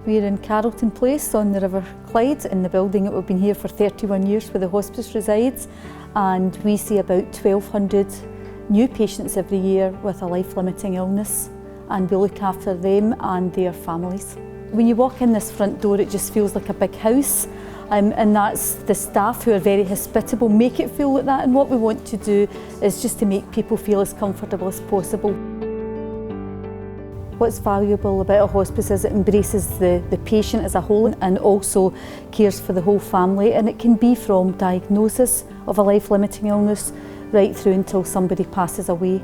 We're in Carlton Place on the River Clyde in the building that we've been here for 31 years where the hospice resides, and we see about 1,200 new patients every year with a life-limiting illness, and we look after them and their families. When you walk in this front door it just feels like a big house, and that's the staff who are very hospitable make it feel like that, and what we want to do is just to make people feel as comfortable as possible. What's valuable about a hospice is it embraces the patient as a whole and also cares for the whole family, and it can be from diagnosis of a life-limiting illness right through until somebody passes away.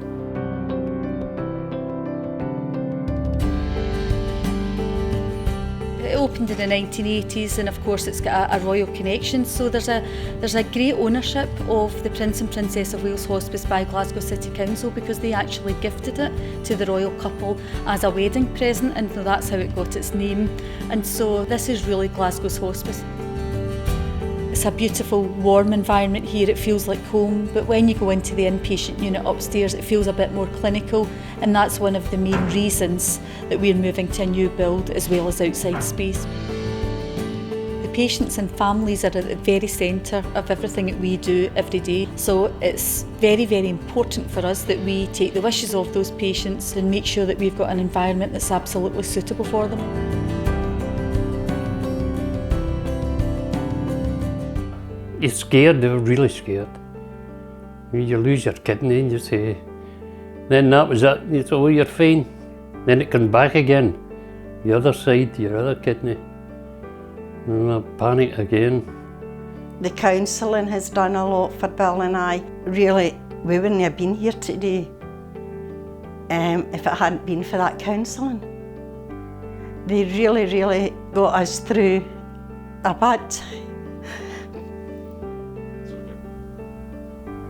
It opened in the 1980s, and of course it's got a royal connection, so there's a great ownership of the Prince and Princess of Wales Hospice by Glasgow City Council, because they actually gifted it to the royal couple as a wedding present, and that's how it got its name. And so this is really Glasgow's hospice. It's a beautiful, warm environment here. It feels like home, but when you go into the inpatient unit upstairs, it feels a bit more clinical, and that's one of the main reasons that we're moving to a new build as well as outside space. The patients and families are at the very centre of everything that we do every day, so it's very, very important for us that we take the wishes of those patients and make sure that we've got an environment that's absolutely suitable for them. You're scared, they're really scared. You lose your kidney and you say, then that was it, you say, oh, you're fine. Then it comes back again, the other side, your other kidney. And I panic again. The counselling has done a lot for Bill and I. Really, we wouldn't have been here today if it hadn't been for that counselling. They really, really got us through a bad time.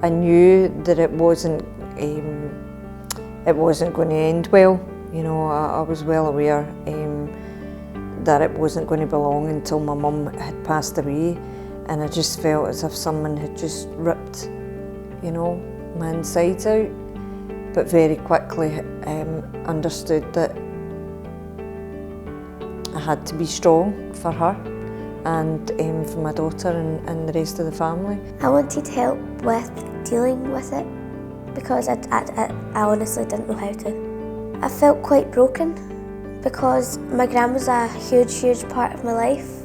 I knew that it wasn't going to end well. You know, I was well aware that it wasn't going to be long until my mum had passed away, and I just felt as if someone had just ripped, you know, my insides out. But very quickly understood that I had to be strong for her and for my daughter and the rest of the family. I wanted help with dealing with it because I honestly didn't know how to. I felt quite broken because my gran was a huge part of my life.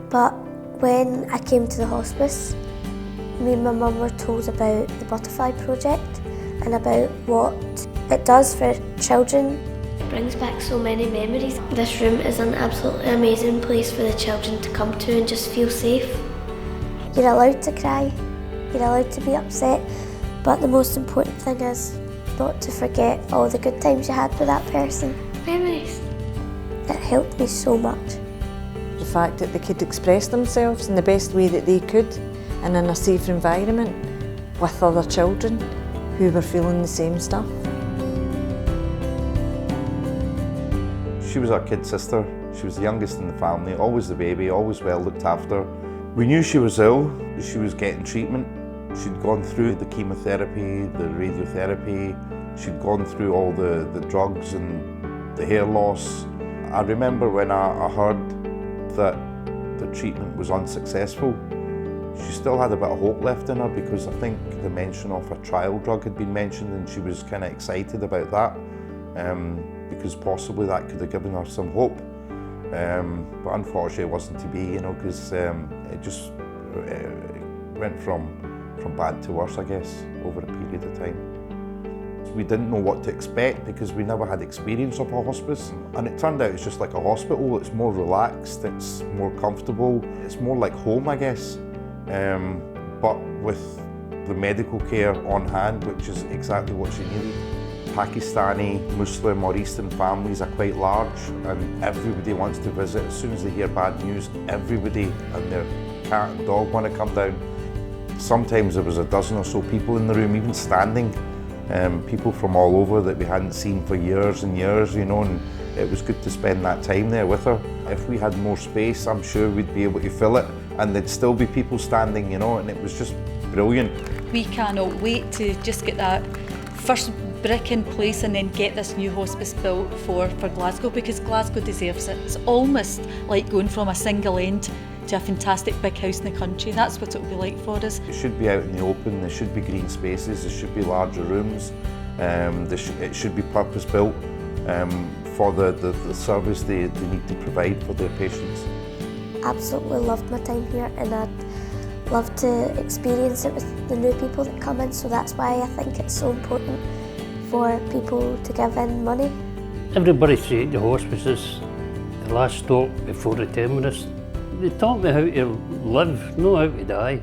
But when I came to the hospice, me and my mum were told about the Butterfly Project and about what it does for children. It brings back so many memories. This room is an absolutely amazing place for the children to come to and just feel safe. You're allowed to cry, you're allowed to be upset, but the most important thing is not to forget all the good times you had with that person. Memories. It helped me so much. The fact that they could express themselves in the best way that they could and in a safe environment with other children who were feeling the same stuff. She was our kid sister. She was the youngest in the family, always the baby, always well looked after. We knew she was ill. She was getting treatment. She'd gone through the chemotherapy, the radiotherapy. She'd gone through all the drugs and the hair loss. I remember when I heard that the treatment was unsuccessful, she still had a bit of hope left in her, because I think the mention of a trial drug had been mentioned and she was kind of excited about that. Because possibly that could have given her some hope. But unfortunately it wasn't to be, you know, because it just went from bad to worse, I guess, over a period of time. We didn't know what to expect because we never had experience of a hospice, and it turned out it's just like a hospital. It's more relaxed, it's more comfortable, it's more like home, I guess, but with the medical care on hand, which is exactly what she needed. Pakistani, Muslim or Eastern families are quite large, and everybody wants to visit. As soon as they hear bad news, everybody and their cat and dog want to come down. Sometimes there was a dozen or so people in the room, even standing, people from all over that we hadn't seen for years and years, you know, and it was good to spend that time there with her. If we had more space, I'm sure we'd be able to fill it, and there'd still be people standing, you know, and it was just brilliant. We cannot wait to just get that first brick in place and then get this new hospice built for Glasgow, because Glasgow deserves it. It's almost like going from a single end to a fantastic big house in the country. That's what it will be like for us. It should be out in the open, there should be green spaces, there should be larger rooms, it should be purpose built for the service they need to provide for their patients. Absolutely loved my time here, and I'd love to experience it with the new people that come in, so that's why I think it's so important for people to give in money. Everybody said the hospice is the last stop before the terminus. They taught me how to live, not how to die.